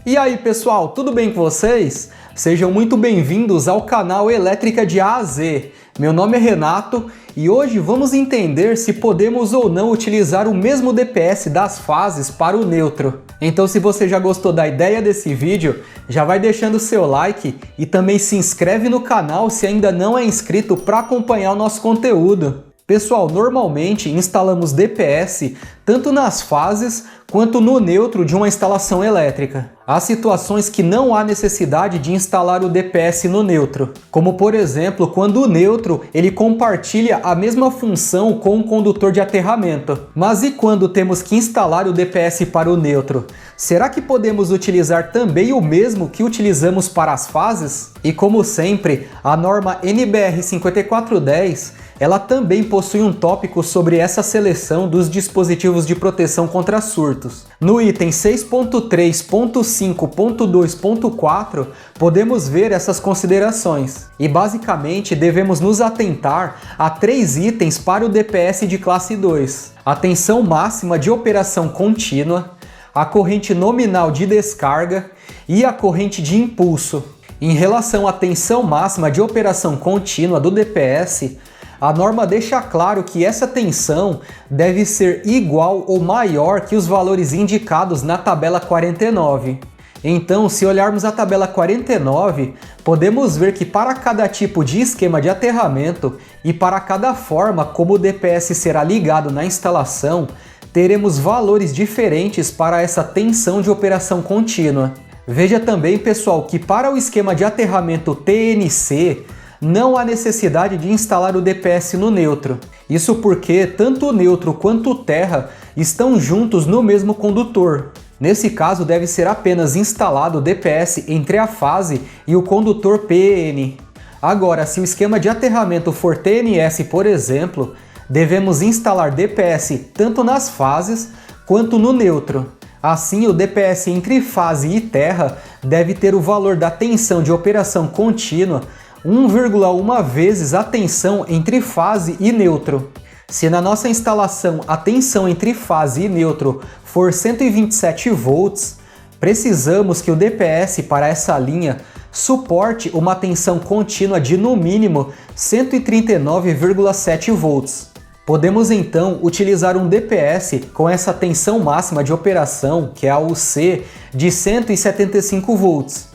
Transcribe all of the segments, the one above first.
E aí pessoal, tudo bem com vocês? Sejam muito bem-vindos ao canal Elétrica de A a Z. Meu nome é Renato e hoje vamos entender se podemos ou não utilizar o mesmo DPS das fases para o neutro. Então se você já gostou da ideia desse vídeo, já vai deixando seu like e também se inscreve no canal se ainda não é inscrito para acompanhar o nosso conteúdo. Pessoal, normalmente instalamos DPS tanto nas fases quanto no neutro de uma instalação elétrica. Há situações que não há necessidade de instalar o DPS no neutro, como por exemplo quando o neutro ele compartilha a mesma função com o condutor de aterramento. Mas e quando temos que instalar o DPS para o neutro? Será que podemos utilizar também o mesmo que utilizamos para as fases? E como sempre, a norma NBR 5410 ela também possui um tópico sobre essa seleção dos dispositivos de proteção contra surtos. No item 6.3.5.2.4 podemos ver essas considerações. E basicamente devemos nos atentar a 3 itens para o DPS de classe 2. A tensão máxima de operação contínua, a corrente nominal de descarga e a corrente de impulso. Em relação à tensão máxima de operação contínua do DPS, a norma deixa claro que essa tensão deve ser igual ou maior que os valores indicados na tabela 49. Então, se olharmos a tabela 49, podemos ver que para cada tipo de esquema de aterramento e para cada forma como o DPS será ligado na instalação, teremos valores diferentes para essa tensão de operação contínua. Veja também, pessoal, que para o esquema de aterramento TNC, não há necessidade de instalar o DPS no neutro. Isso porque tanto o neutro quanto o terra estão juntos no mesmo condutor. Nesse caso, deve ser apenas instalado o DPS entre a fase e o condutor PN. Agora, se o esquema de aterramento for TNS, por exemplo, devemos instalar DPS tanto nas fases quanto no neutro. Assim, o DPS entre fase e terra deve ter o valor da tensão de operação contínua 1,1 vezes a tensão entre fase e neutro. Se na nossa instalação a tensão entre fase e neutro for 127 volts, precisamos que o DPS para essa linha suporte uma tensão contínua de no mínimo 139,7 volts. Podemos então utilizar um DPS com essa tensão máxima de operação, que é a UC, de 175 volts.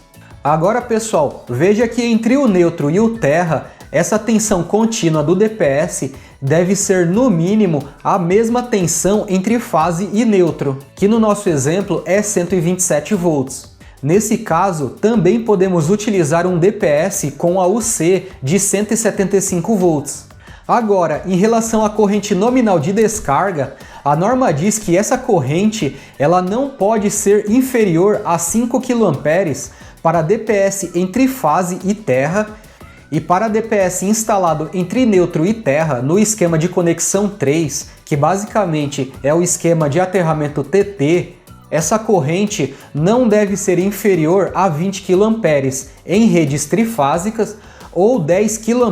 Agora pessoal, veja que entre o neutro e o terra, essa tensão contínua do DPS deve ser no mínimo a mesma tensão entre fase e neutro, que no nosso exemplo é 127 volts. Nesse caso, também podemos utilizar um DPS com a UC de 175 volts. Agora, em relação à corrente nominal de descarga, a norma diz que essa corrente ela não pode ser inferior a 5 kA para DPS entre fase e terra, e para DPS instalado entre neutro e terra no esquema de conexão 3, que basicamente é o esquema de aterramento TT, essa corrente não deve ser inferior a 20 kA em redes trifásicas ou 10 kA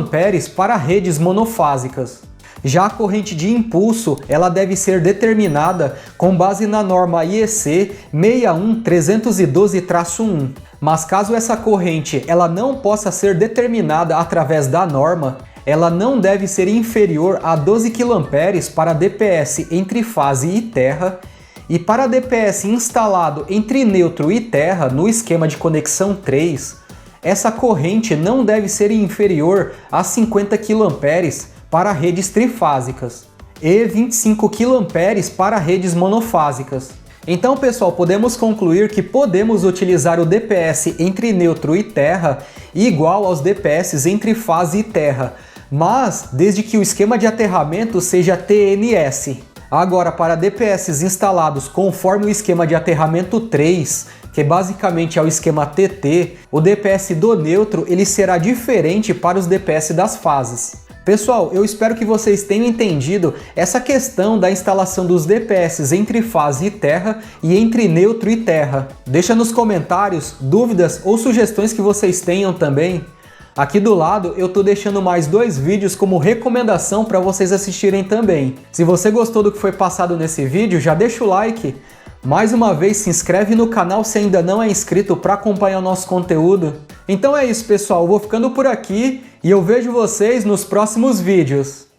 para redes monofásicas. Já a corrente de impulso, ela deve ser determinada com base na norma IEC 61312-1. Mas caso essa corrente ela não possa ser determinada através da norma, ela não deve ser inferior a 12 kA para DPS entre fase e terra, e para DPS instalado entre neutro e terra no esquema de conexão 3, essa corrente não deve ser inferior a 50 kA para redes trifásicas e 25 kA para redes monofásicas. Então, pessoal, podemos concluir que podemos utilizar o DPS entre neutro e terra igual aos DPS entre fase e terra, mas desde que o esquema de aterramento seja TNS. Agora, para DPS instalados conforme o esquema de aterramento 3, que basicamente é o esquema TT, o DPS do neutro ele será diferente para os DPS das fases. Pessoal, eu espero que vocês tenham entendido essa questão da instalação dos DPS entre fase e terra e entre neutro e terra. Deixa nos comentários dúvidas ou sugestões que vocês tenham também. Aqui do lado eu tô deixando mais 2 vídeos como recomendação para vocês assistirem também. Se você gostou do que foi passado nesse vídeo, já deixa o like. Mais uma vez, se inscreve no canal se ainda não é inscrito para acompanhar o nosso conteúdo. Então é isso, pessoal. Eu vou ficando por aqui e eu vejo vocês nos próximos vídeos.